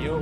Yo.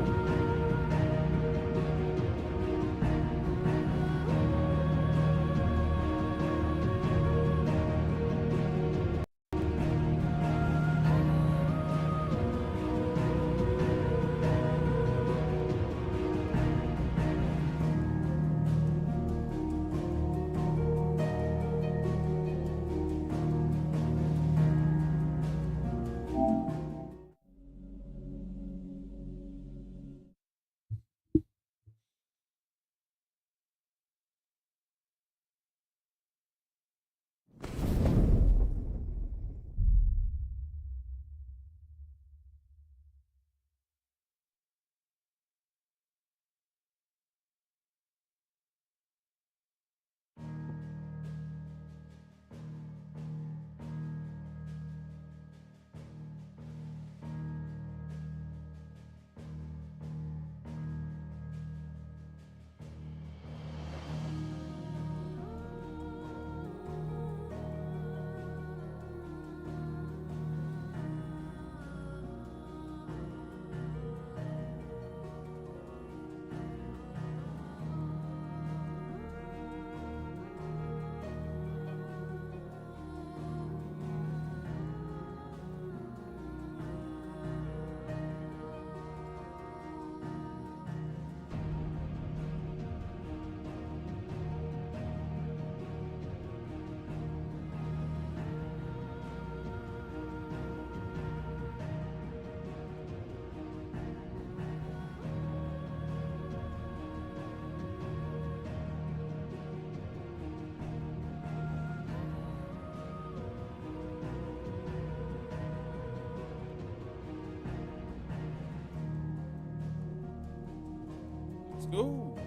Let's go.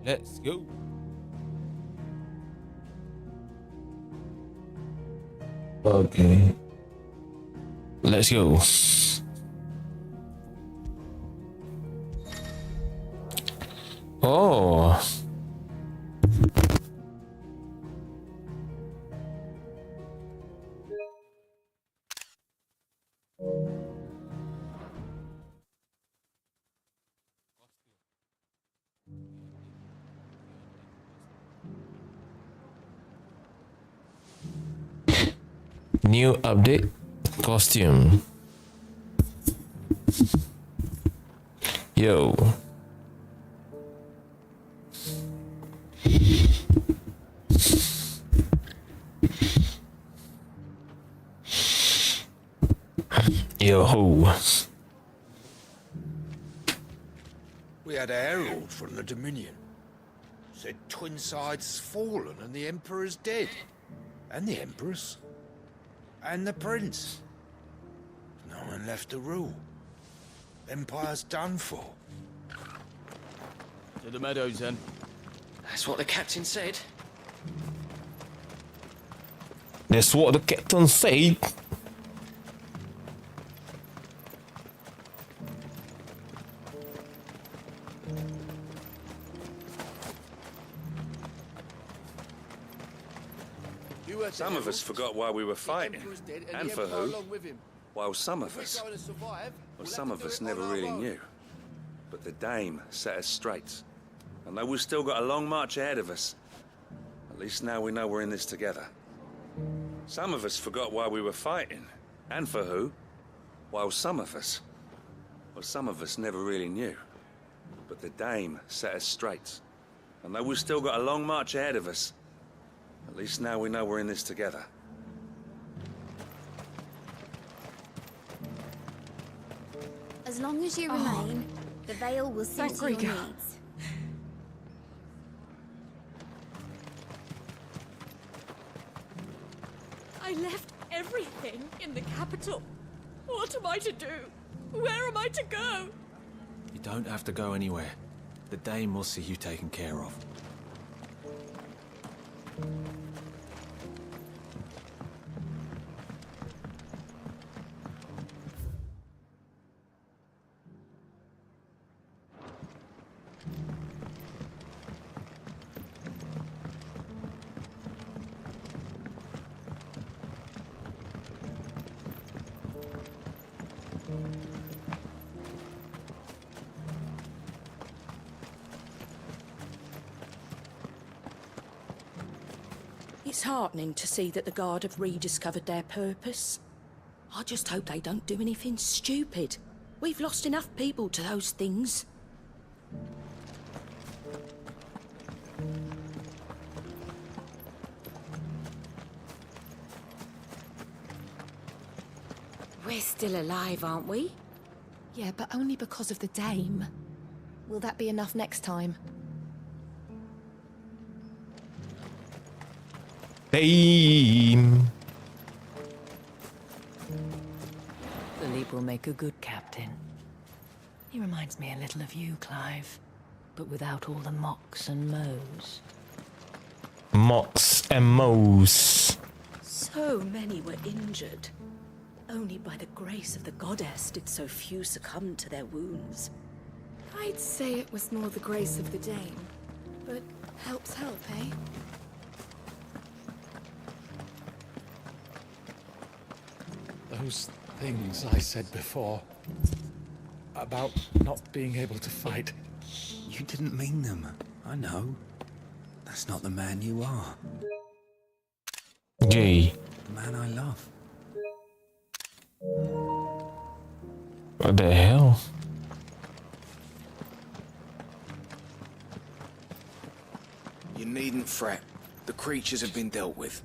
Let's go. Okay. Let's go. Oh. New update costume. Yo. Yo. We had a herald from the Dominion. Said Twinside's fallen and the Emperor's dead. And the Empress. And the Prince. No one left to rule. Empire's done for. To the meadows, then. That's what the captain said. That's what the captain said. Some of us forgot why we were fighting, and for who, while some of us never really knew. But the Dame set us straight, and though we've still got a long march ahead of us, at least now we know we're in this together. Some of us forgot why we were fighting, and for who, while some of us never really knew. But the Dame set us straight, and though we've still got a long march ahead of us, at least now we know we're in this together. As long as you remain, the Veil will see to your needs. I left everything in the capital. What am I to do? Where am I to go? You don't have to go anywhere. The Dame will see you taken care of. It's heartening to see that the Guard have rediscovered their purpose. I just hope they don't do anything stupid. We've lost enough people to those things. We're still alive, aren't we? Yeah, but only because of the Dame. Will that be enough next time? Dame. Philippe will make a good captain. He reminds me a little of you, Clive, but without all the mocks and mows. Mox and Moes. So many were injured. Only by the grace of the goddess did so few succumb to their wounds. I'd say it was more the grace of the Dame. But helps help, eh? Those things I said before about not being able to fight. You didn't mean them. I know. That's not the man you are. Gay. The man I love. What the hell? You needn't fret. The creatures have been dealt with.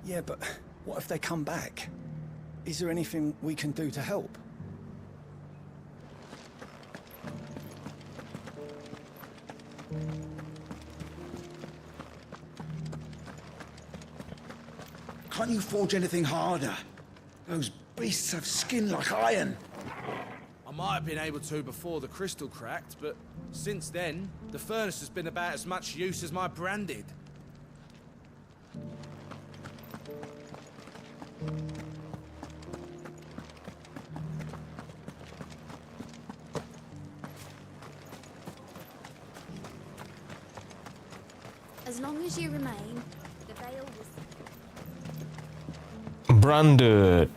Yeah, but what if they come back? Is there anything we can do to help? Can't you forge anything harder? Those beasts have skin like iron. I might have been able to before the crystal cracked, but since then, the furnace has been about as much use as my branded. As long as you remain, the veil will... Branded.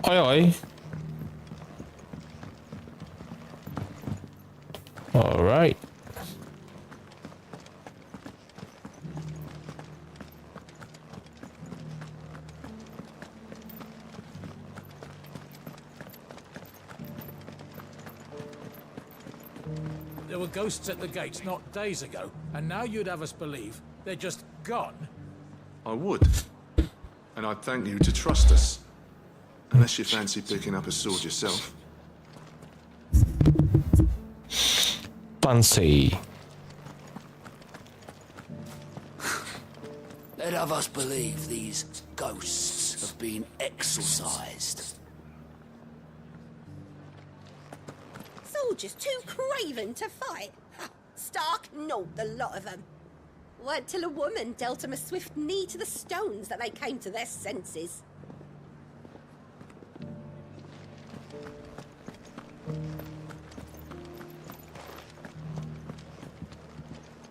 Oi, oi. All right. There were ghosts at the gates not days ago, and now you'd have us believe they're just gone. I would. And I'd thank you to trust us. Unless you fancy picking up a sword yourself. Fancy. Let have us believe these ghosts have been exorcised. Soldiers too craven to fight. Ha, stark naught, the lot of them. Weren't till a woman dealt them a swift knee to the stones that they came to their senses.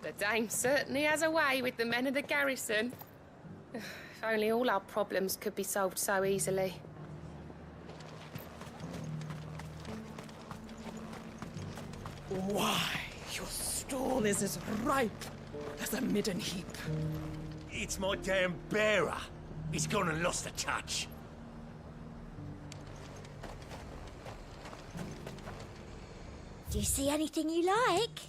The Dame certainly has a way with the men of the garrison. If only all our problems could be solved so easily. Why, your stall is as ripe as a midden heap. It's my damn bearer. He's gone and lost the touch. Do you see anything you like?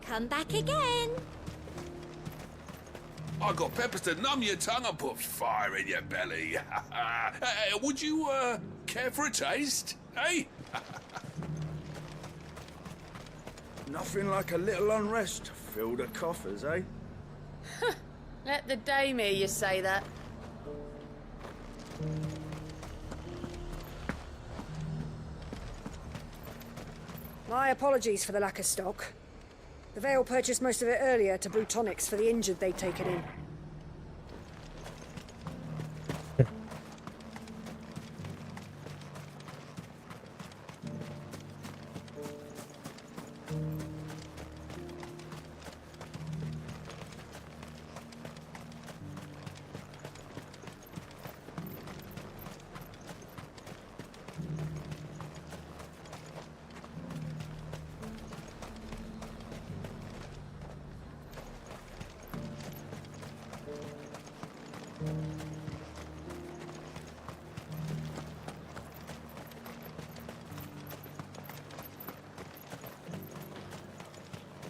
Come back again. I got peppers to numb your tongue and put fire in your belly. Would you, care for a taste? Hey? Nothing like a little unrest to fill the coffers, eh? Let the Dame hear you say that. My apologies for the lack of stock. The Vale purchased most of it earlier to brew tonics for the injured they'd taken in.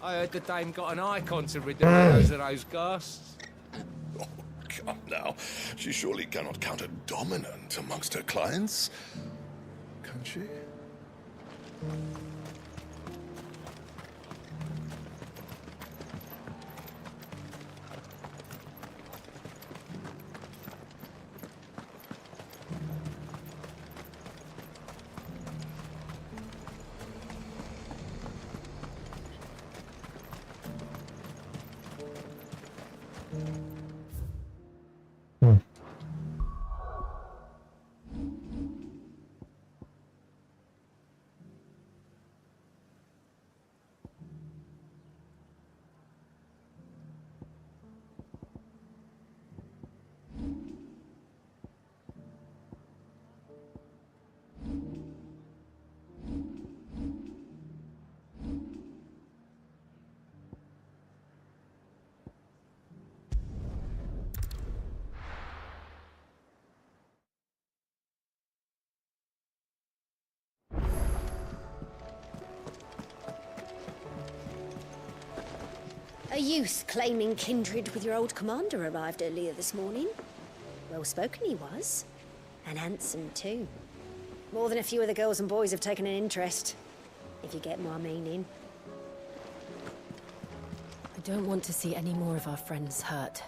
I heard the dame got an icon to rid the widows of those ghasts. Come now. She surely cannot count a dominant amongst her clients. Can she? A youth claiming kindred with your old commander arrived earlier this morning. Well spoken he was. And handsome too. More than a few of the girls and boys have taken an interest, if you get my meaning. I don't want to see any more of our friends hurt.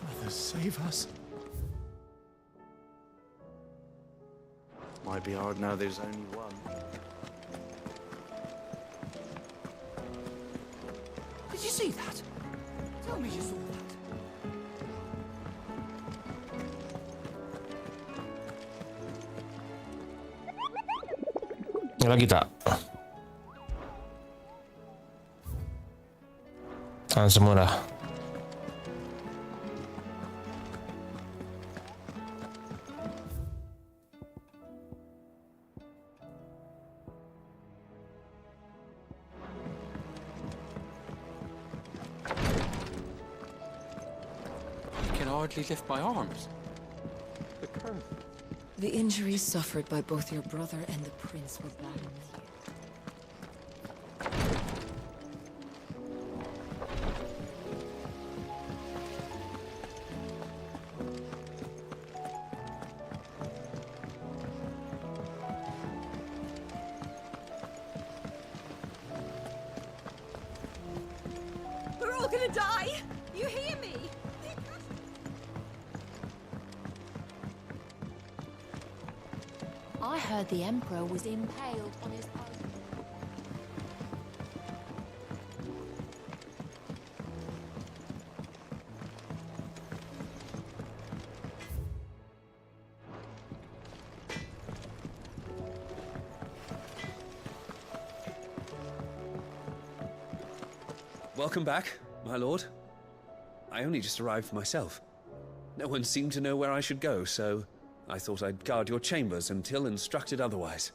Mother, save us. Might be hard now there's only one. Did you see that? Tell me you saw that. Ini lagi tak? Semua dah. Hardly lift my arms. The curve. The injuries suffered by both your brother and the prince were bad enough. We're all gonna die! You hear me? I heard the Emperor was impaled on his own. Welcome back, my lord. I only just arrived myself. No one seemed to know where I should go, so I thought I'd guard your chambers until instructed otherwise.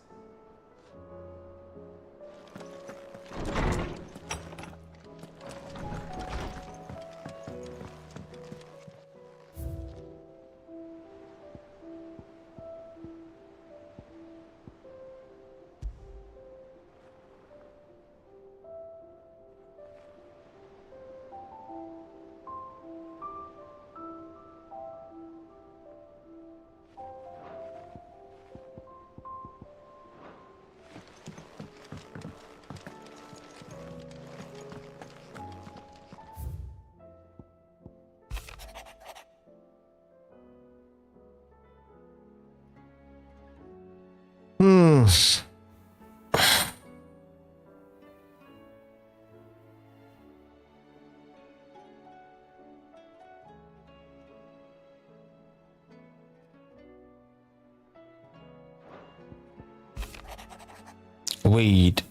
Weed.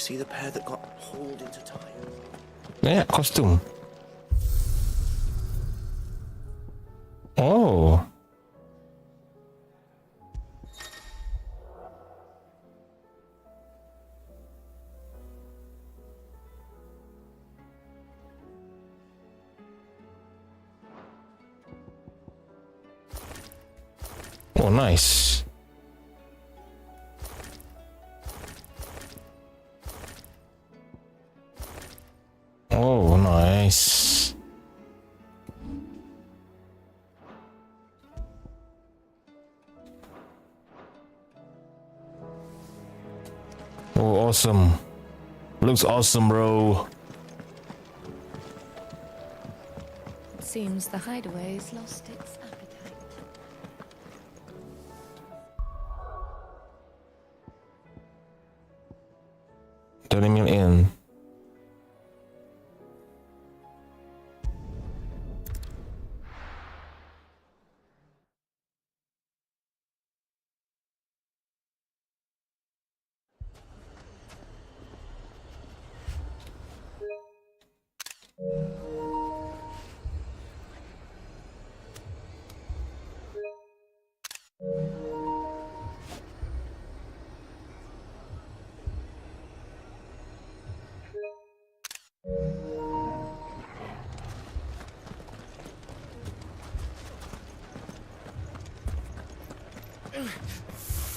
see the pair that got hauled into time? Yeah, costume. Oh. Oh, nice. Oh, nice. Oh, awesome. Looks awesome, bro. It seems the hideaway's lost its appetite. Turning him in.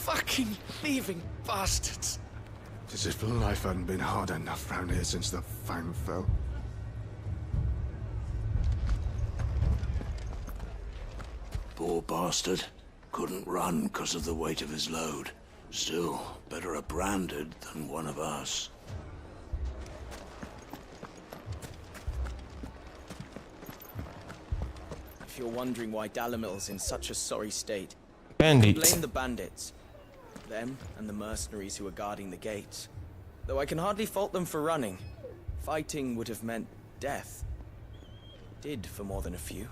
Fucking thieving bastards! As if life hadn't been hard enough round here since the Fang fell. Poor bastard. Couldn't run because of the weight of his load. Still, better a branded than one of us. If you're wondering why Dalamil's in such a sorry state, Bandits. blame the bandits. Them and the mercenaries who are guarding the gates. Though I can hardly fault them for running. Fighting would have meant death. Did for more than a few.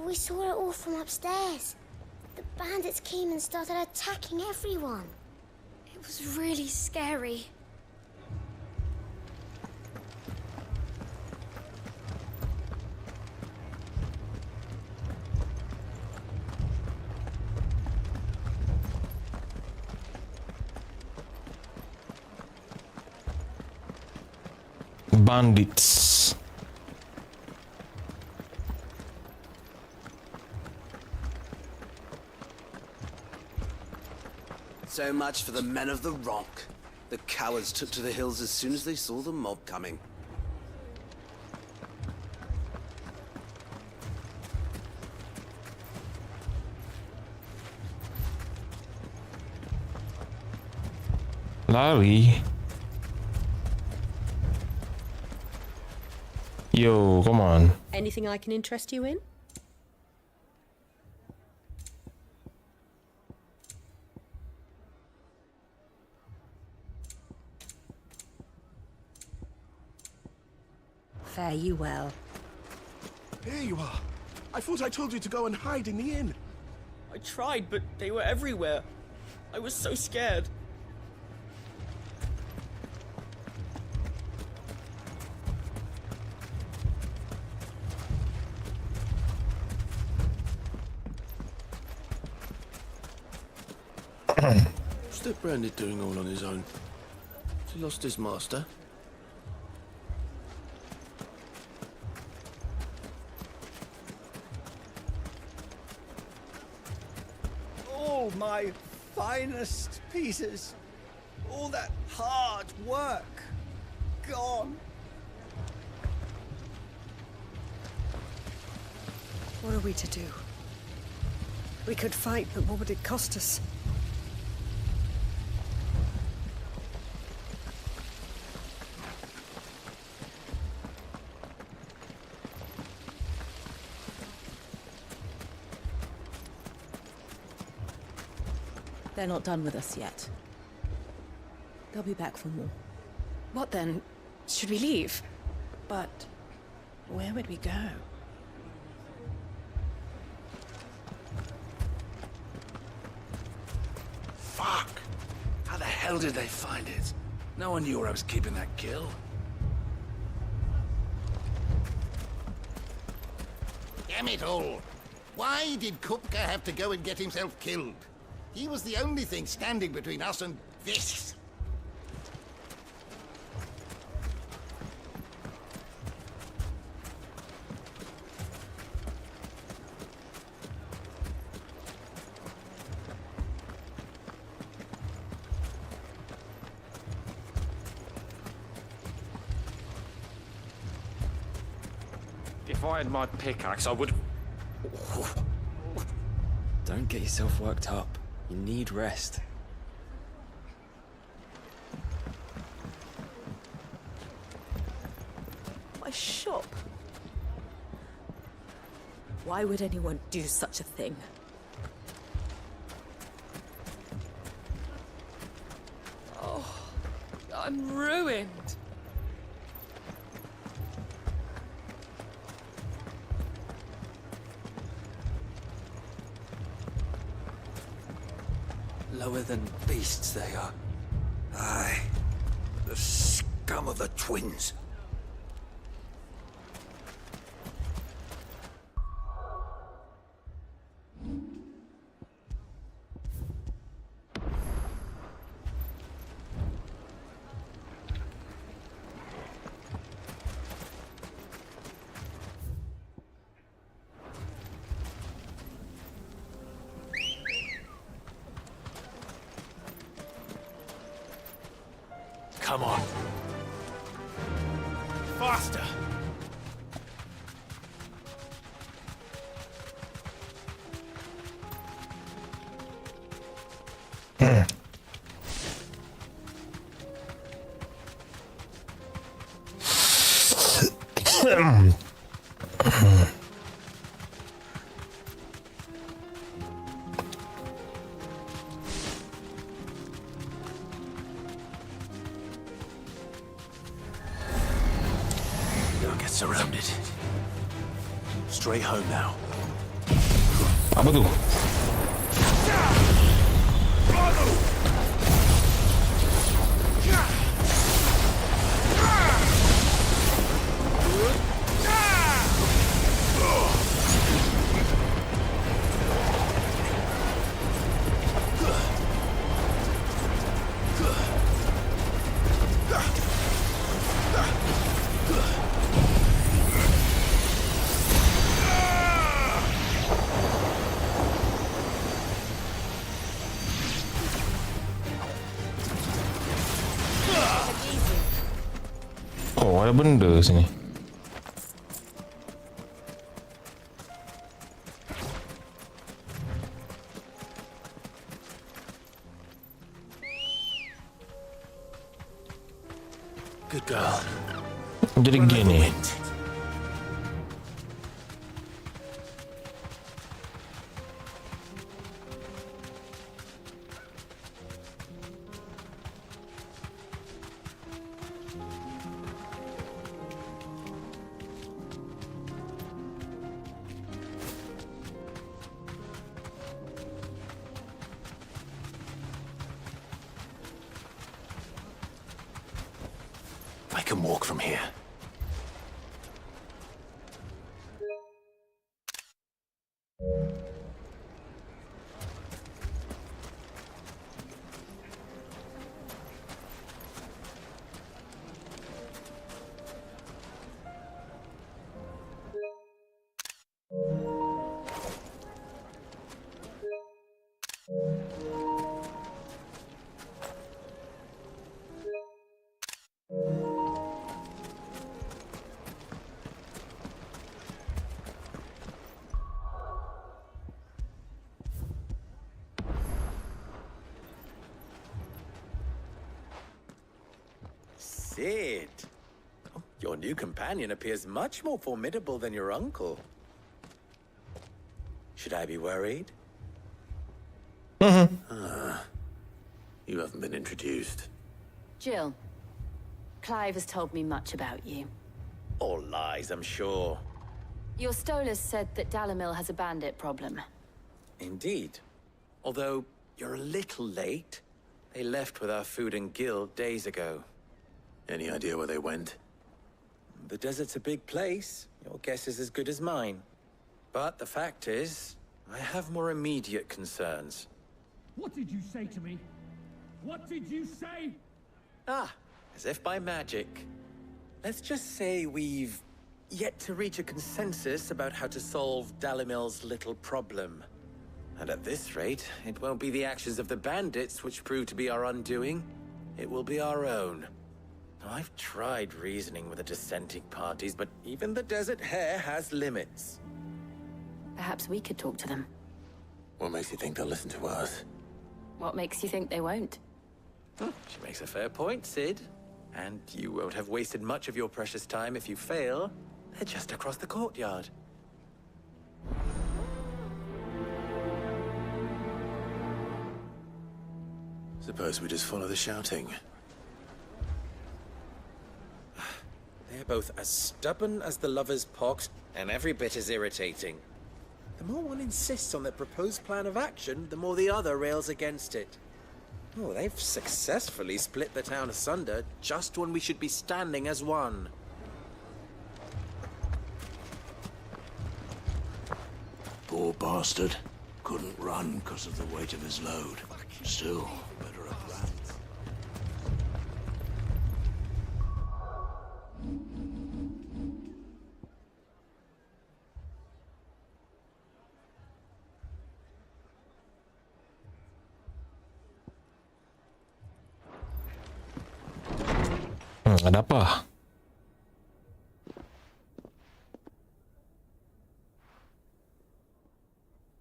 We saw it all from upstairs. The bandits came and started attacking everyone. It was really scary. Bandits. So much for the men of the Rock. The cowards took to the hills as soon as they saw the mob coming. Larry. Yo, come on. Anything I can interest you in? Fare you well. Here you are. I thought I told you to go and hide in the inn. I tried, but they were everywhere. I was so scared. What's that Branded doing all on his own? Has he lost his master? All my finest pieces. All that hard work. Gone. What are we to do? We could fight, but what would it cost us? They're not done with us yet. They'll be back for more. What then? Should we leave? But where would we go? Fuck! How the hell did they find it? No one knew where I was keeping that kill. Damn it all! Why did Kupka have to go and get himself killed? He was the only thing standing between us and this. If I had my pickaxe, I would... Don't get yourself worked up. You need rest. My shop? Why would anyone do such a thing? Oh, I'm ruined. Lower than beasts they are. Aye. The scum of the twins. Come on. Faster! Surrounded. Straight home now. Apa tu? Oh, ada benda sini. Good girl. Jadi gini. I can walk from here. Sid, your new companion appears much more formidable than your uncle. Should I be worried? Ah, You haven't been introduced. Jill, Clive has told me much about you. All lies, I'm sure. Your Stolas said that Dalimil has a bandit problem. Indeed. Although, you're a little late. They left with our food and guild days ago. Any idea where they went? The desert's a big place. Your guess is as good as mine. But the fact is, I have more immediate concerns. What did you say to me? What did you say? Ah, as if by magic. Let's just say we've yet to reach a consensus about how to solve Dalimil's little problem. And at this rate, it won't be the actions of the bandits which prove to be our undoing. It will be our own. Now, I've tried reasoning with the dissenting parties, but even the Desert Hare has limits. Perhaps we could talk to them. What makes you think they'll listen to us? What makes you think they won't? She makes a fair point, Sid. And you won't have wasted much of your precious time if you fail. They're just across the courtyard. Suppose we just follow the shouting. They're both as stubborn as the lover's pox, and every bit as irritating. The more one insists on their proposed plan of action, the more the other rails against it. Oh, they've successfully split the town asunder just when we should be standing as one. Poor bastard. Couldn't run because of the weight of his load. Still, better a brand. Ada apa?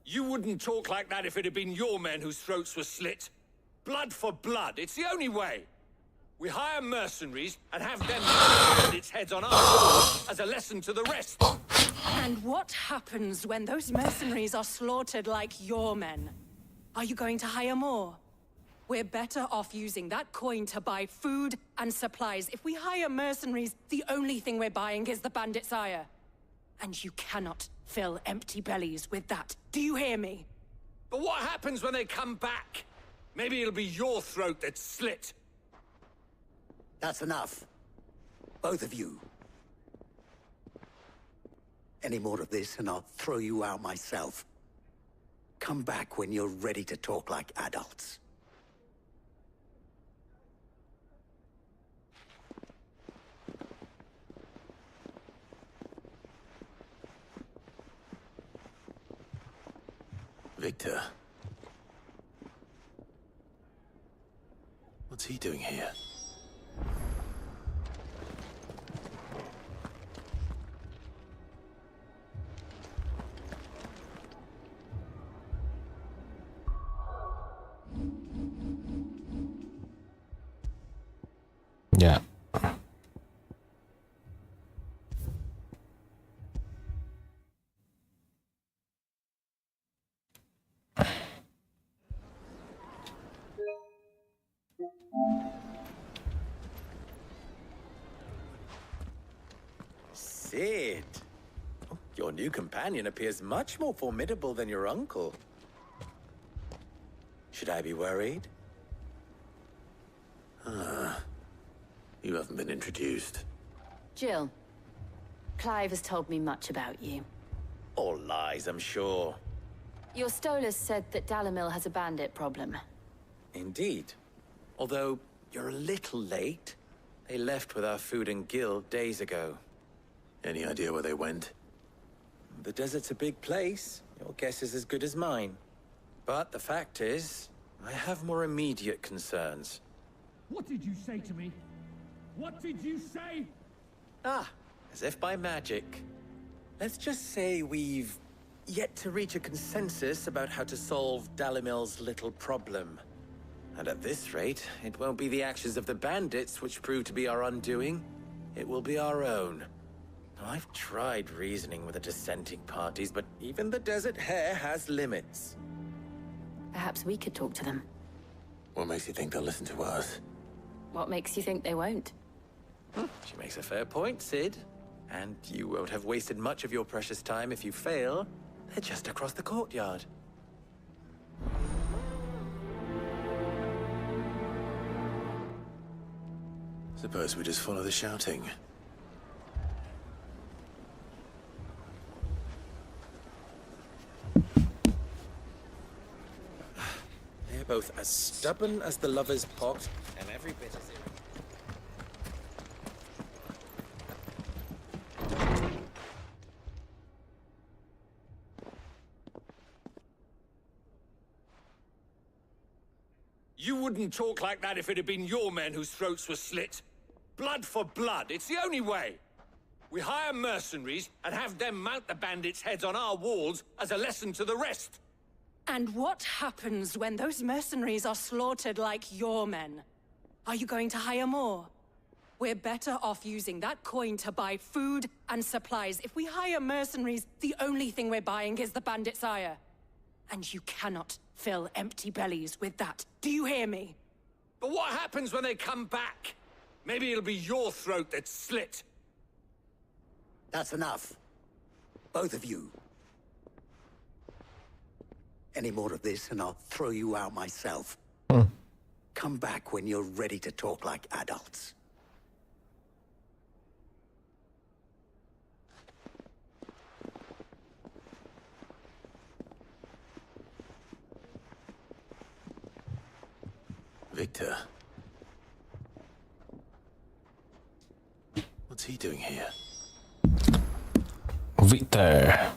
You wouldn't talk like that if it had been your men whose throats were slit. Blood for blood, it's the only way. We hire mercenaries and have them its heads on our shoulders as a lesson to the rest. And what happens when those mercenaries are slaughtered like your men? Are you going to hire more? We're better off using that coin to buy food and supplies. If we hire mercenaries, the only thing we're buying is the bandit's ire. And you cannot fill empty bellies with that. Do you hear me? But what happens when they come back? Maybe it'll be your throat that's slit. That's enough. Both of you. Any more of this and I'll throw you out myself. Come back when you're ready to talk like adults. Victor. What's he doing here? Ya. Sid. Oh, your new companion appears much more formidable than your uncle. Should I be worried? You haven't been introduced. Jill, Clive has told me much about you. All lies, I'm sure. Your Stolas said that Dalimil has a bandit problem. Indeed. Although, you're a little late. They left with our food and guild days ago. Any idea where they went? The desert's a big place. Your guess is as good as mine. But the fact is, I have more immediate concerns. What did you say to me? What did you say? Ah, as if by magic. Let's just say we've yet to reach a consensus about how to solve Dalimil's little problem. And at this rate, it won't be the actions of the bandits which prove to be our undoing. It will be our own. Now, I've tried reasoning with the dissenting parties, but even the Desert Hare has limits. Perhaps we could talk to them. What makes you think they'll listen to us? What makes you think they won't? She makes a fair point, Sid. And you won't have wasted much of your precious time if you fail. They're just across the courtyard. Suppose we just follow the shouting. They're both as stubborn as the lover's pot, and every bit as irritating. You wouldn't talk like that if it had been your men whose throats were slit. Blood for blood, it's the only way. We hire mercenaries and have them mount the bandits' heads on our walls as a lesson to the rest. And what happens when those mercenaries are slaughtered like your men? Are you going to hire more? We're better off using that coin to buy food and supplies. If we hire mercenaries, the only thing we're buying is the bandit's ire. And you cannot fill empty bellies with that. Do you hear me? But what happens when they come back? Maybe it'll be your throat that's slit. That's enough. Both of you. Any more of this and I'll throw you out myself. Come back when you're ready to talk like adults. Victor. What's he doing here? Victor.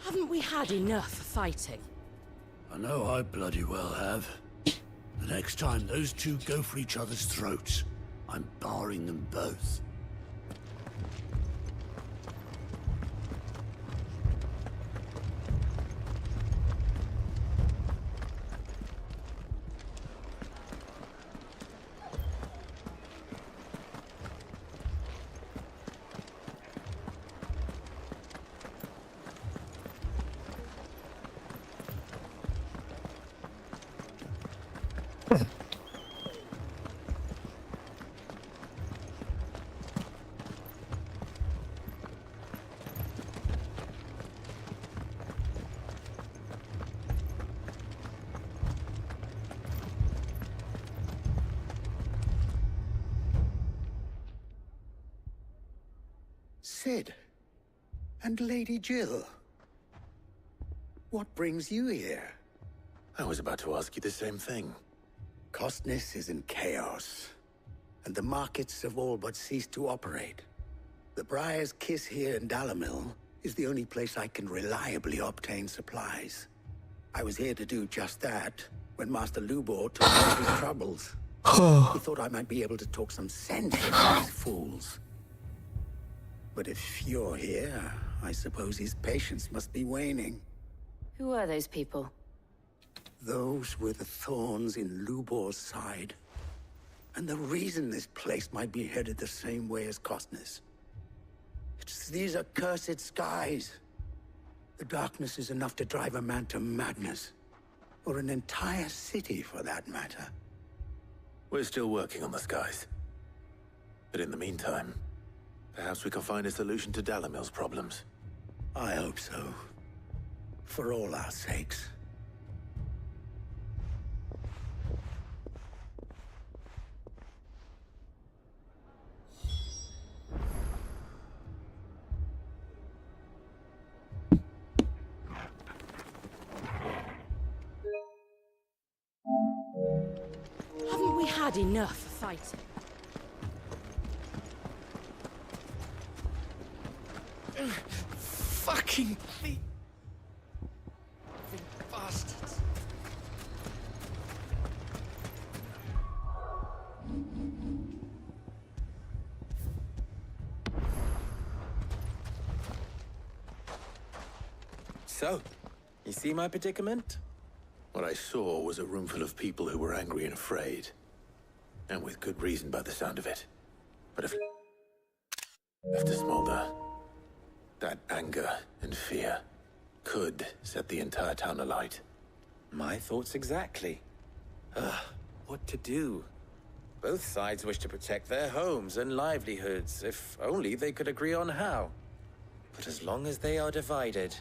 Haven't we had enough fighting? I know I bloody well have. The next time those two go for each other's throats, I'm barring them both. Sid. And Lady Jill. What brings you here? I was about to ask you the same thing. Costness is in chaos, and the markets have all but ceased to operate. The Briar's Kiss here in Dalimil is the only place I can reliably obtain supplies. I was here to do just that when Master Lubor told me of his troubles. He thought I might be able to talk some sense into these fools. But if you're here, I suppose his patience must be waning. Who are those people? Those were the thorns in Lubor's side. And the reason this place might be headed the same way as Costness. It's these accursed skies. The darkness is enough to drive a man to madness. Or an entire city, for that matter. We're still working on the skies. But in the meantime, perhaps we can find a solution to Dalimil's problems. I hope so. For all our sakes. Haven't we had enough fighting? Fucking thief bastards. So, you see my predicament? What I saw was a room full of people who were angry and afraid. And with good reason by the sound of it. But if left to smolder, that anger and fear could set the entire town alight. My thoughts exactly. What to do? Both sides wish to protect their homes and livelihoods, if only they could agree on how. But as long as they are divided,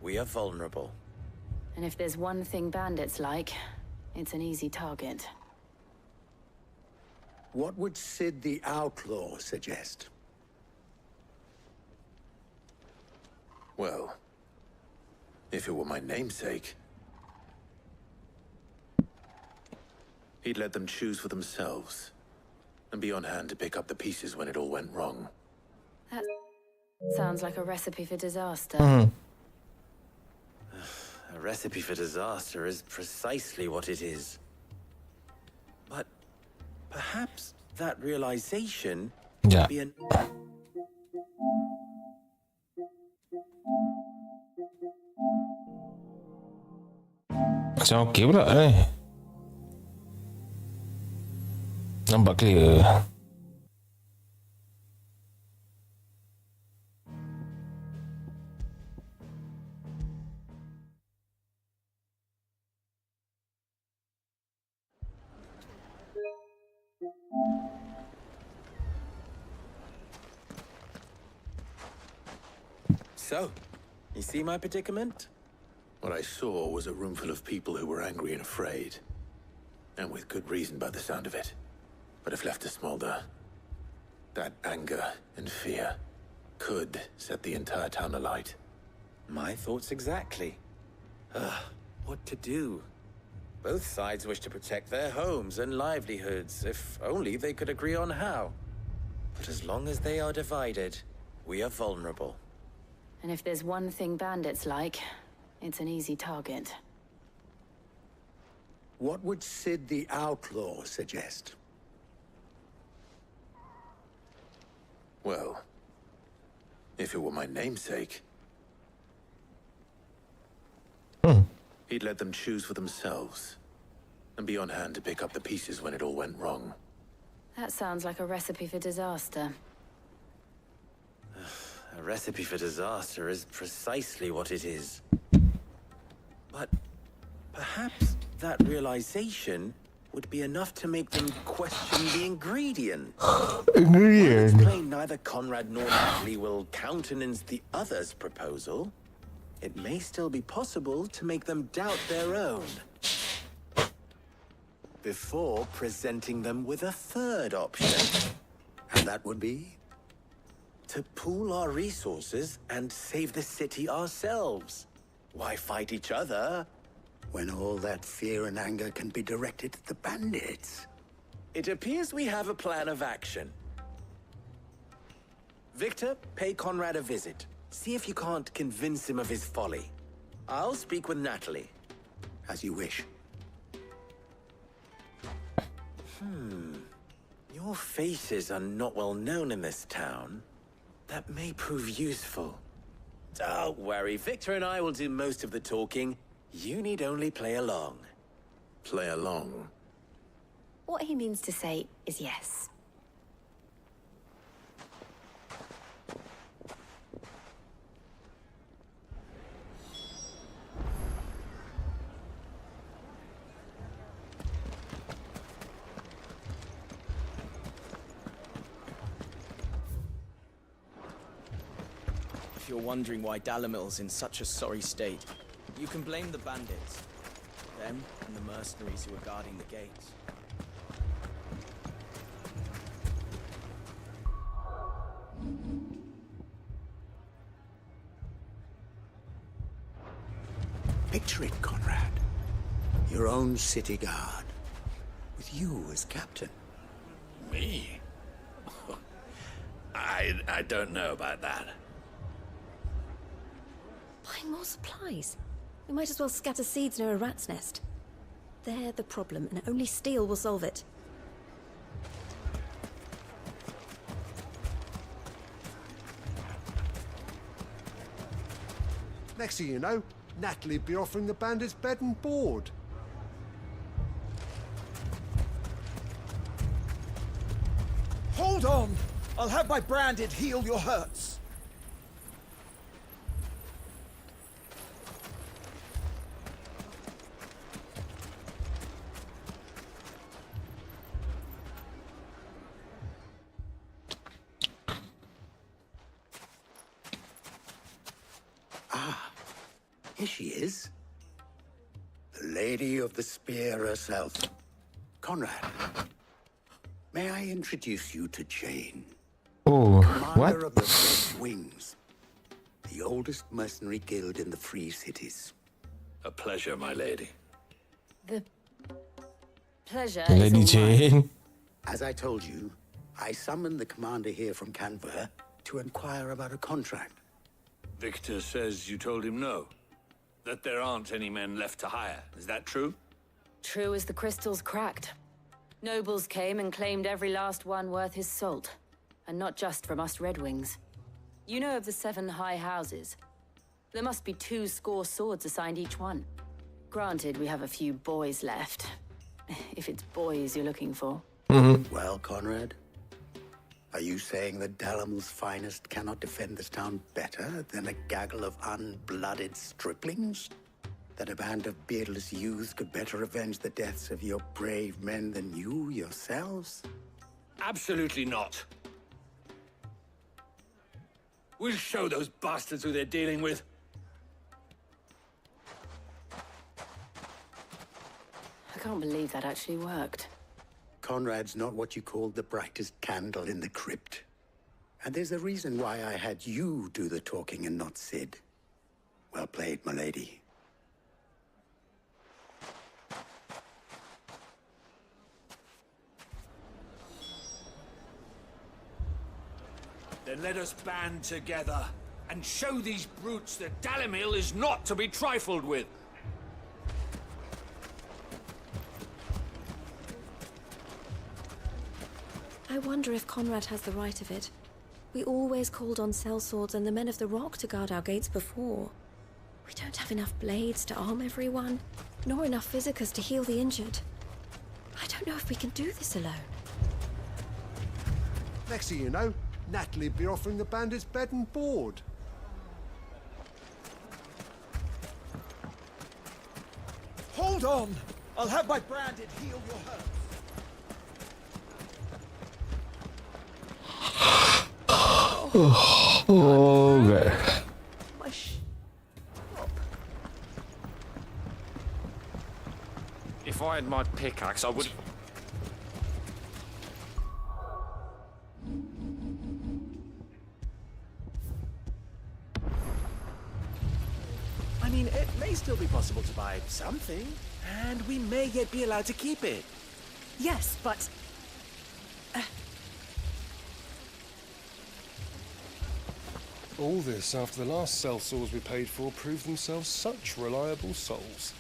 we are vulnerable. And if there's one thing bandits like, it's an easy target. What would Sid the Outlaw suggest? Well, if it were my namesake, he'd let them choose for themselves, and be on hand to pick up the pieces when it all went wrong. That sounds like a recipe for disaster. A recipe for disaster is precisely what it is. But perhaps that realization Yeah. would be an... Macam okey pula ni. Nampak clear. So, you see my predicament? What I saw was a room full of people who were angry and afraid. And with good reason by the sound of it. But if left to smolder, that anger and fear could set the entire town alight. My thoughts exactly. What to do? Both sides wish to protect their homes and livelihoods, if only they could agree on how. But as long as they are divided, we are vulnerable. And if there's one thing bandits like, it's an easy target. What would Sid the Outlaw suggest? Well, if it were my namesake, he'd let them choose for themselves, and be on hand to pick up the pieces when it all went wrong. That sounds like a recipe for disaster. A recipe for disaster is precisely what it is. But perhaps that realization would be enough to make them question the ingredient. While it's plain neither Conrad nor Natalie will countenance the other's proposal, it may still be possible to make them doubt their own. Before presenting them with a third option. And that would be? To pool our resources and save the city ourselves. Why fight each other? When all that fear and anger can be directed at the bandits. It appears we have a plan of action. Victor, pay Conrad a visit. See if you can't convince him of his folly. I'll speak with Natalie. As you wish. Your faces are not well known in this town. That may prove useful. Don't worry, Victor and I will do most of the talking. You need only play along. Play along? What he means to say is yes. If you're wondering why Dalimil's in such a sorry state, you can blame the bandits. Them and the mercenaries who are guarding the gates. Picture it, Conrad. Your own city guard. With you as captain. Me? I don't know about that. Buying more supplies. We might as well scatter seeds near a rat's nest. They're the problem, and only steel will solve it. Next thing you know, Natalie'd be offering the bandits bed and board. Hold on! I'll have my branded heal your hurts. Ah, here she is. The Lady of the Spear herself. Conrad, may I introduce you to Jane? Oh, Commander what? of the Red Wings, the oldest mercenary guild in the Free Cities. A pleasure, my lady. The pleasure Lady is all mine. Jane. As I told you, I summoned the commander here from Canver to inquire about a contract. Victor says you told him no. That there aren't any men left to hire. Is that true? True as the crystals cracked. Nobles came and claimed every last one worth his salt. And not just from us Red Wings. You know of the 7 high houses. There must be 2 swords assigned each one. Granted, we have a few boys left. If it's boys you're looking for. Well, Conrad, are you saying that Dalamil's finest cannot defend this town better than a gaggle of unblooded striplings? That a band of beardless youths could better avenge the deaths of your brave men than you yourselves? Absolutely not. We'll show those bastards who they're dealing with. I can't believe that actually worked. Conrad's not what you called the brightest candle in the crypt. And there's a reason why I had you do the talking and not Sid. Well played, my lady. Then let us band together and show these brutes that Dalimil is not to be trifled with. I wonder if Conrad has the right of it. We always called on sellswords and the men of the Rock to guard our gates before. We don't have enough blades to arm everyone, nor enough physicers to heal the injured. I don't know if we can do this alone. Next thing you know, Natalie'd be offering the bandits bed and board. Hold on! I'll have my branded heal your hurts. Okay. If I had my pickaxe, I would. I mean, it may still be possible to buy something, and we may yet be allowed to keep it. Yes, but... All this after the last sellswords we paid for proved themselves such reliable souls.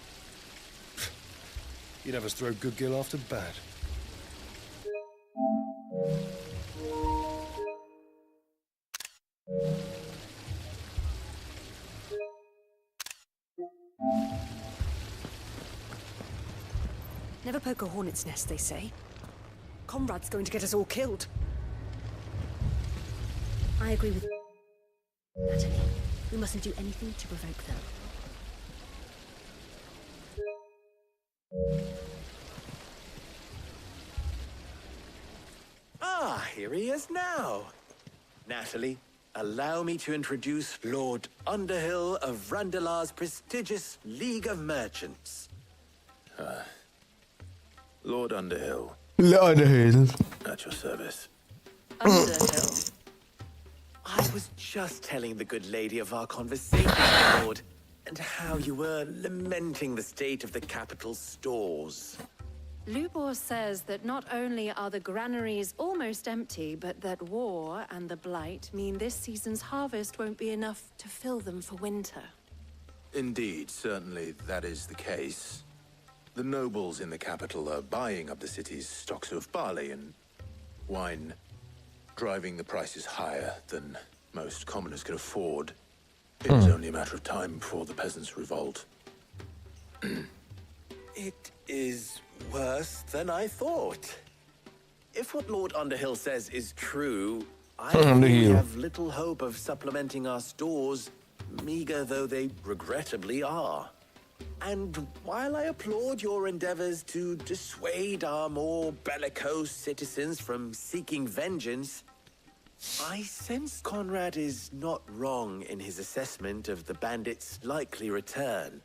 You'd have us throw good gil after bad. Never poke a hornet's nest, they say. Conrad's going to get us all killed. I agree with Natalie. We mustn't do anything to provoke them. Ah, here he is now. Natalie, allow me to introduce Lord Underhill of Randalar's prestigious League of Merchants. Lord Underhill. Underhill. At your service. Underhill. I was just telling the good lady of our conversation, Lord, and how you were lamenting the state of the capital's stores. Lubor says that not only are the granaries almost empty, but that war and the Blight mean this season's harvest won't be enough to fill them for winter. Indeed, certainly that is the case. The nobles in the capital are buying up the city's stocks of barley and wine, driving the prices higher than most commoners can afford. It is only a matter of time before the peasants revolt. It is worse than I thought. If what Lord Underhill says is true, I the fear we heel. have little hope of supplementing our stores, meager though they regrettably are. And while I applaud your endeavors to dissuade our more bellicose citizens from seeking vengeance, I sense Conrad is not wrong in his assessment of the bandits' likely return.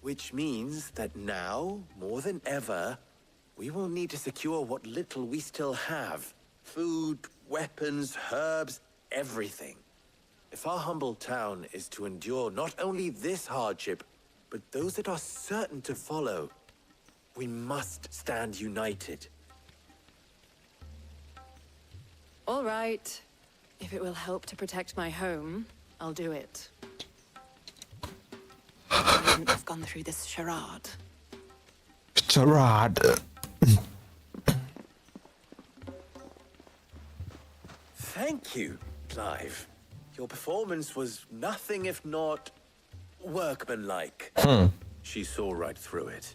Which means that now, more than ever, we will need to secure what little we still have. Food, weapons, herbs, everything. If our humble town is to endure not only this hardship, but those that are certain to follow, we must stand united. All right. If it will help to protect my home, I'll do it. I wouldn't have gone through this charade. Charade. Thank you, Clive. Your performance was nothing if not workmanlike. She saw right through it.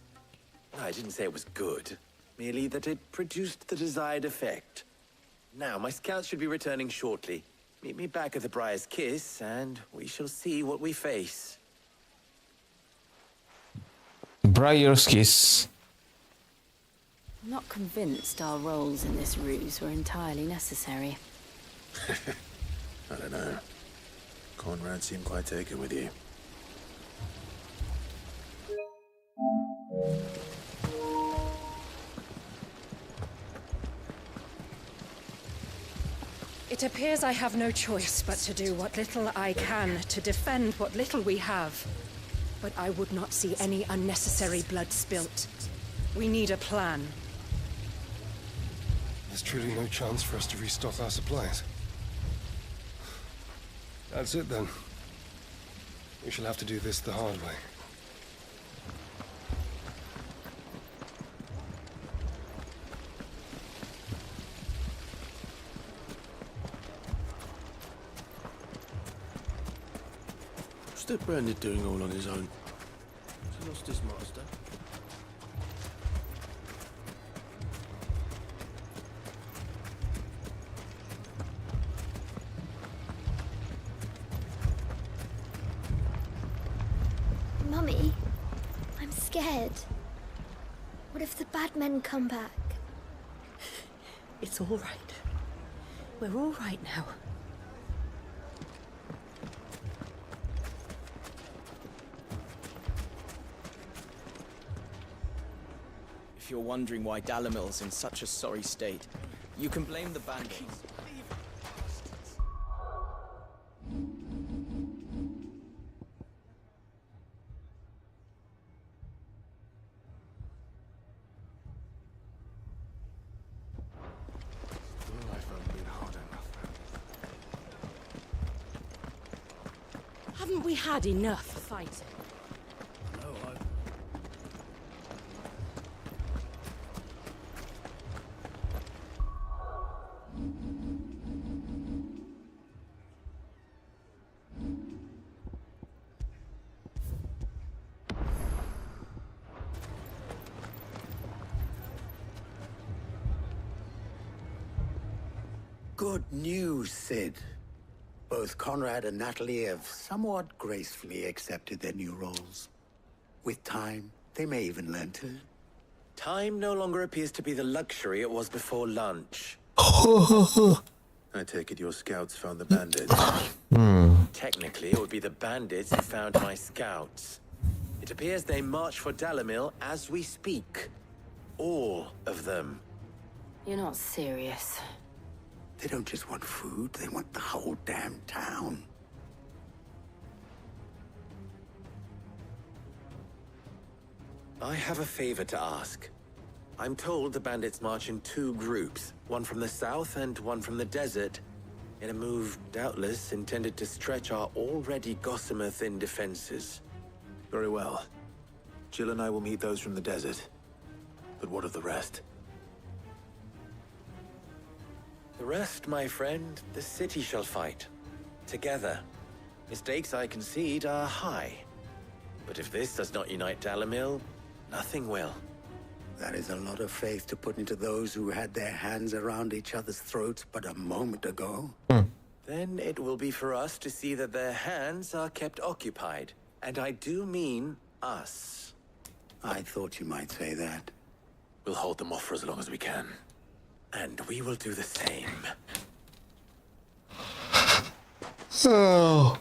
I didn't say it was good, merely that it produced the desired effect. Now, my scouts should be returning shortly. Meet me back at the Briar's Kiss, and we shall see what we face. Briar's Kiss. I'm not convinced our roles in this ruse were entirely necessary. I don't know. Conrad seemed quite taken with you. It appears I have no choice but to do what little I can to defend what little we have. But I would not see any unnecessary blood spilt. We need a plan. There's truly no chance for us to restock our supplies. That's it then. We shall have to do this the hard way. What's that Branded doing all on his own? Has he lost his master? Mummy, I'm scared. What if the bad men come back? It's all right. We're all right now. If you're wondering why Dalimil's in such a sorry state, you can blame the bandits. Haven't we had enough fighting? No, Good news, Sid. Both Conrad and Natalie have somewhat gracefully accepted their new roles. With time, they may even learn to. Time no longer appears to be the luxury it was before lunch. I take it your scouts found the bandits. Technically, it would be the bandits who found my scouts. It appears they march for Dalimil as we speak. All of them. You're not serious. They don't just want food, they want the whole damn town. I have a favor to ask. I'm told the bandits march in two groups, one from the south and one from the desert, in a move doubtless intended to stretch our already gossamer-thin defenses. Very well. Jill and I will meet those from the desert. But what of the rest? The rest, my friend, the city shall fight. Together. Mistakes, I concede, are high. But if this does not unite Dalimil, nothing will. That is a lot of faith to put into those who had their hands around each other's throats but a moment ago. Then it will be for us to see that their hands are kept occupied. And I do mean us. I thought you might say that. We'll hold them off for as long as we can. And we will do the same. So.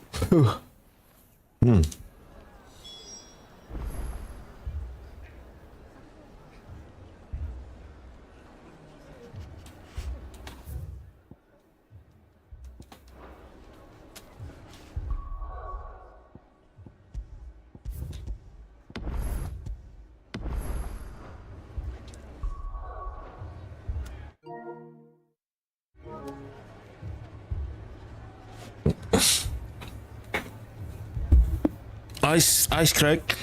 Ice crack.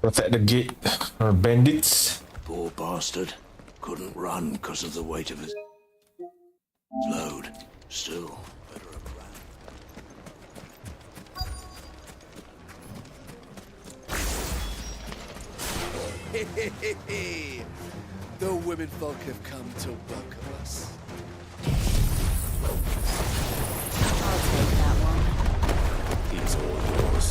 Protect the gate or bandits. Poor bastard. Couldn't run because of the weight of his load. Still, better have ran. The women folk have come to welcome us. I'll take that one. He's all yours.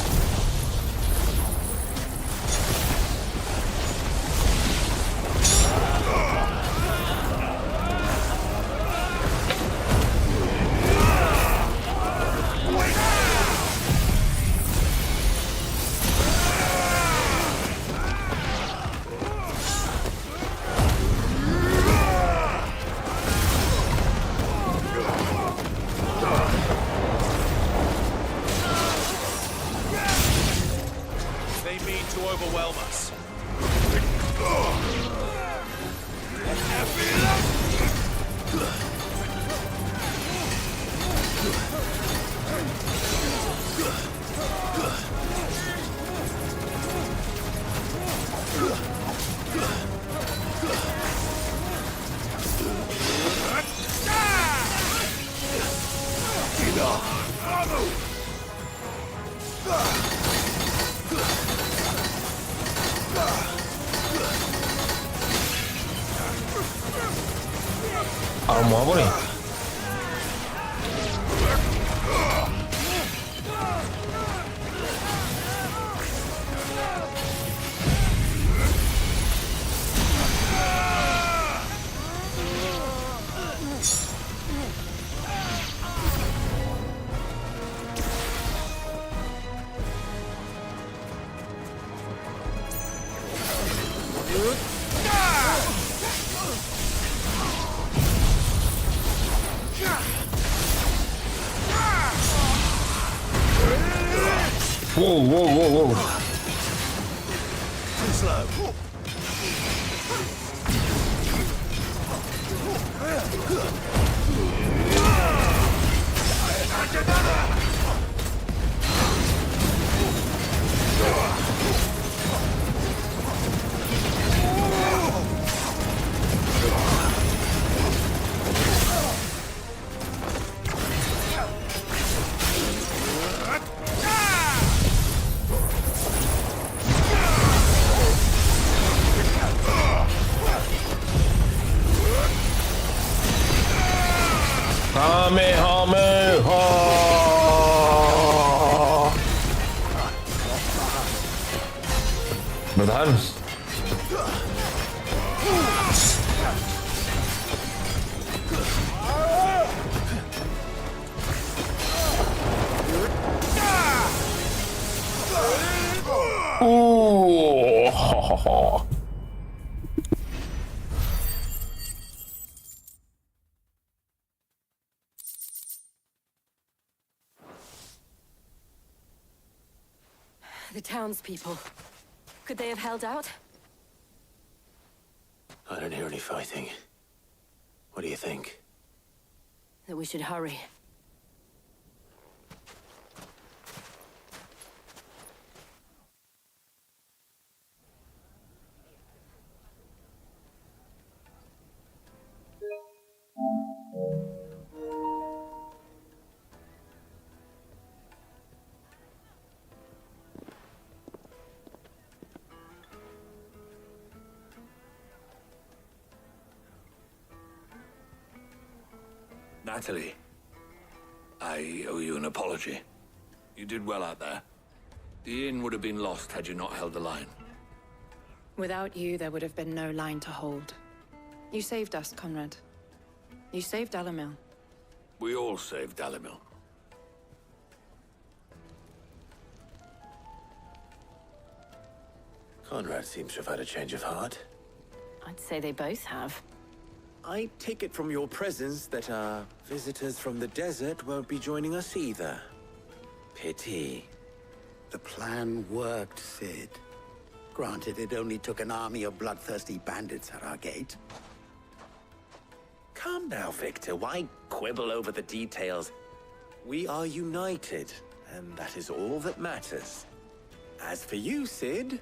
Armor apa ni? Whoa, whoa, whoa, whoa. Too slow. Kamehameha! Bertahan. Ooh. The townspeople. Could they have held out? I don't hear any fighting. What do you think? That we should hurry. Natalie, I owe you an apology. You did well out there. The inn would have been lost had you not held the line. Without you, there would have been no line to hold. You saved us, Conrad. You saved Dalimil. We all saved Dalimil. Conrad seems to have had a change of heart. I'd say they both have. I take it from your presence that our visitors from the desert won't be joining us either. Pity. The plan worked, Sid. Granted, it only took an army of bloodthirsty bandits at our gate. Calm now, Victor. Why quibble over the details? We are united, and that is all that matters. As for you, Sid,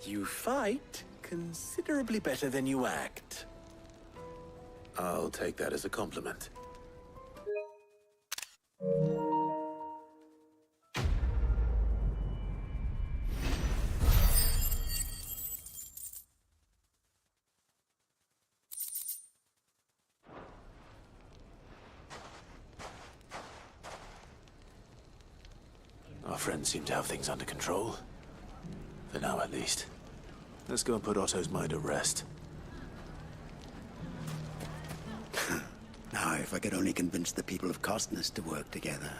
You fight considerably better than you act. I'll take that as a compliment. Our friends seem to have things under control. For now, at least. Let's go and put Otto's mind at rest. Now, if I could only convince the people of Costness to work together.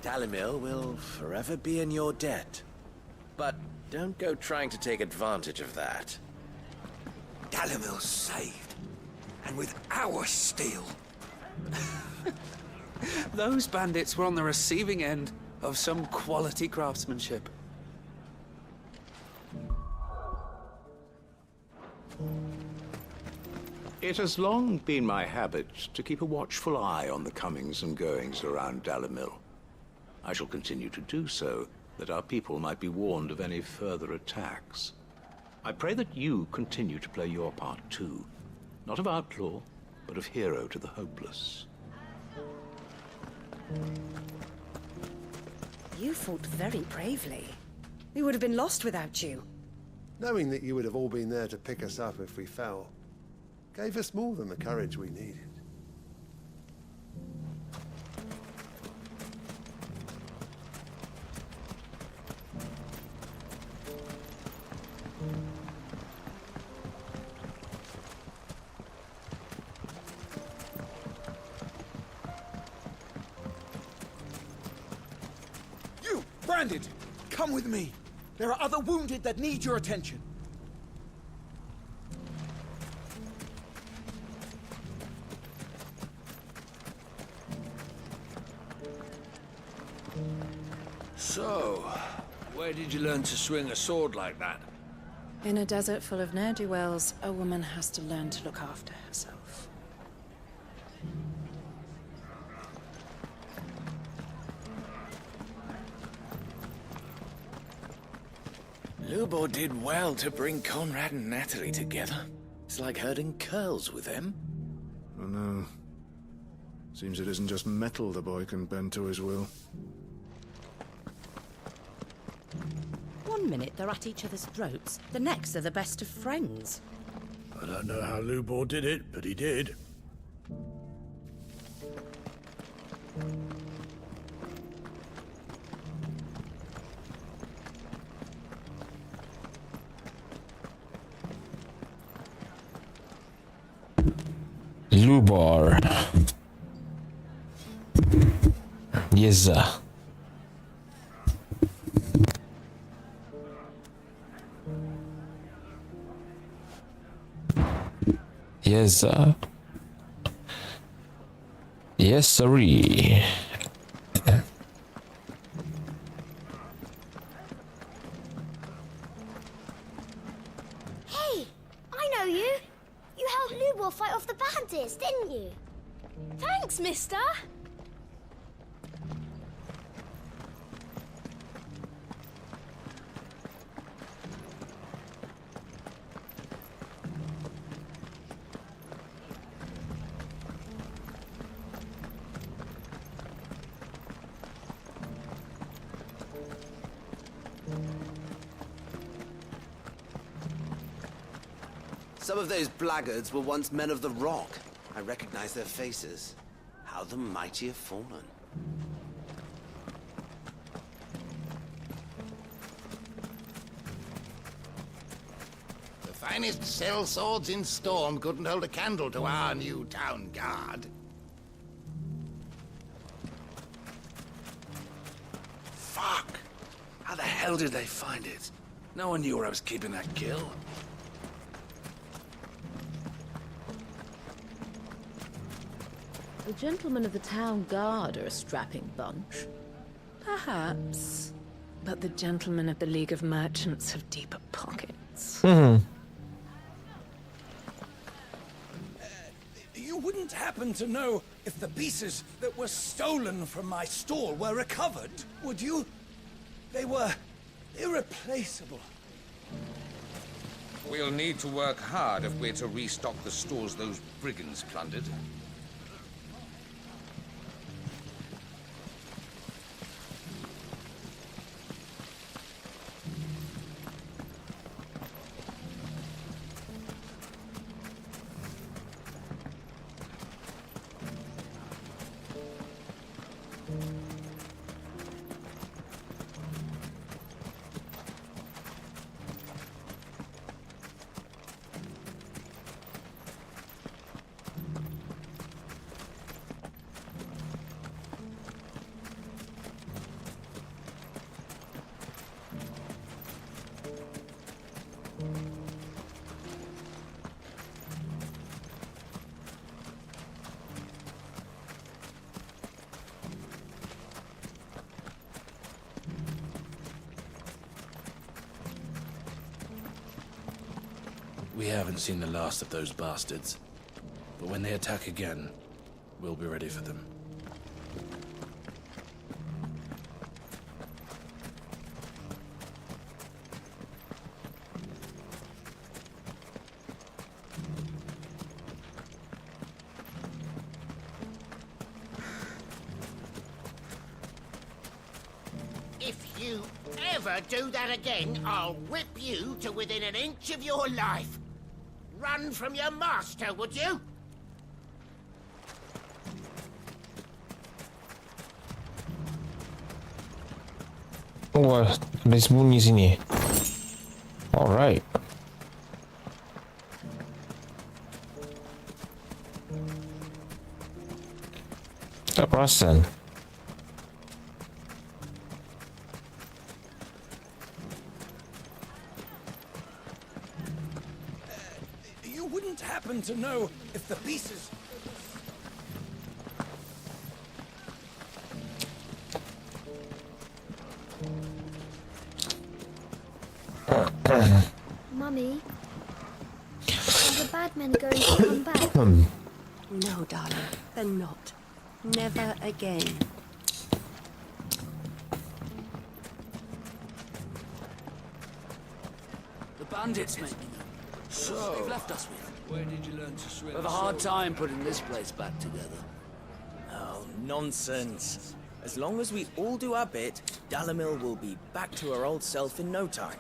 Dalimil will forever be in your debt. But don't go trying to take advantage of that. Dalimil's saved. And with our steel. Those bandits were on the receiving end of some quality craftsmanship. It has long been my habit to keep a watchful eye on the comings and goings around Dalimil. I shall continue to do so, that our people might be warned of any further attacks. I pray that you continue to play your part too, not of outlaw, but of hero to the hopeless. You fought very bravely. We would have been lost without you. Knowing that you would have all been there to pick us up if we fell, gave us more than the courage we needed. You, Branded, come with me. There are other wounded that need your attention. So, where did you learn to swing a sword like that? In a desert full of ne'er-do-wells, a woman has to learn to look after herself. Lubor did well to bring Conrad and Natalie together. It's like herding curls with them. I know. Seems it isn't just metal the boy can bend to his will. One minute they're at each other's throats, the next they're the best of friends. I don't know how Lubor did it, but he did. Lubor. Yes, sir. Yes, sir. Yes, sirree. Hey, I know you. You helped Lubor fight off the bandits, didn't you? Thanks, mister. Some of those blackguards were once men of the Rock. I recognize their faces. How the mighty have fallen. The finest cell swords in Storm couldn't hold a candle to our new town guard. Fuck! How the hell did they find it? No one knew where I was keeping that kill. The gentlemen of the town guard are a strapping bunch. Perhaps. But the gentlemen of the League of Merchants have deeper pockets. You wouldn't happen to know if the pieces that were stolen from my stall were recovered, would you? They were irreplaceable. We'll need to work hard if we're to restock the stores those brigands plundered. We haven't seen the last of those bastards. But when they attack again, we'll be ready for them. If you ever do that again, I'll whip you to within an inch of your life. Run from your master, would you? Wah, ada sembunyi sini. Alright. Tak perasan. You wouldn't happen to know if the pieces... Mummy, are the bad men going to come back? No, darling, they're not. Never again. The bandits, mate. So, they've left us with. Where did you learn to swim? We have a hard time putting this place back together. Oh, nonsense. As long as we all do our bit, Dalimil will be back to her old self in no time.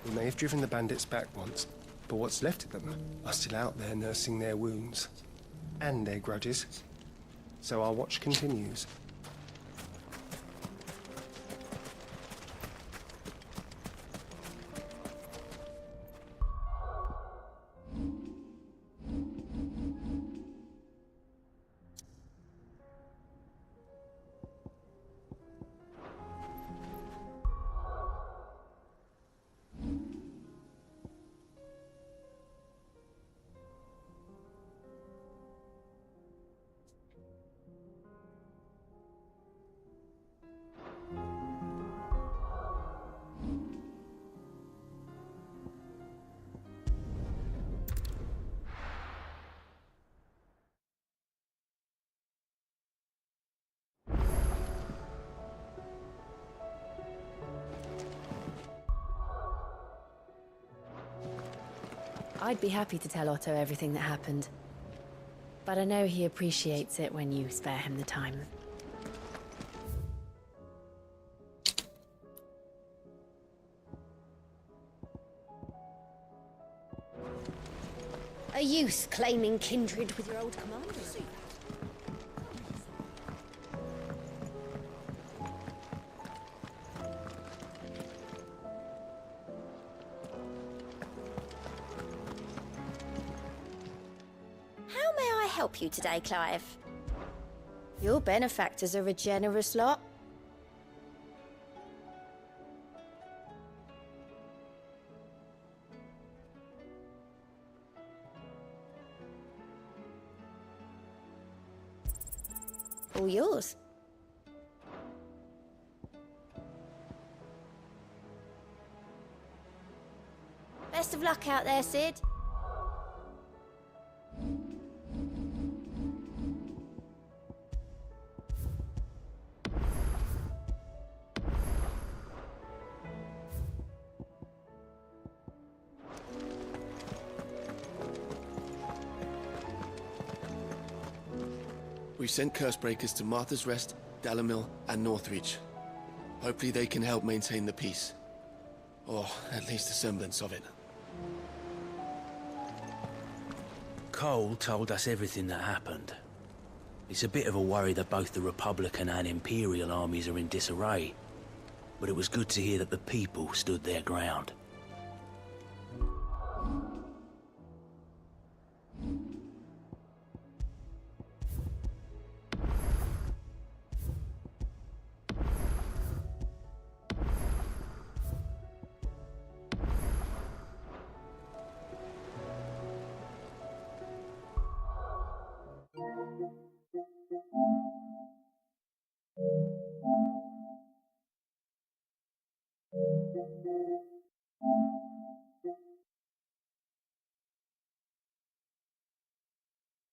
We may have driven the bandits back once, but what's left of them are still out there nursing their wounds. And their grudges. So our watch continues. I'd be happy to tell Otto everything that happened. But I know he appreciates it when you spare him the time. A youth claiming kindred with your old commanders. How may I help you today, Clive? Your benefactors are a generous lot. All yours. Best of luck out there, Sid. We've sent Cursebreakers to Martha's Rest, Dalamil, and Northreach. Hopefully they can help maintain the peace. Or at least a semblance of it. Cole told us everything that happened. It's a bit of a worry that both the Republican and Imperial armies are in disarray. But it was good to hear that the people stood their ground.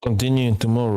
Continuing tomorrow.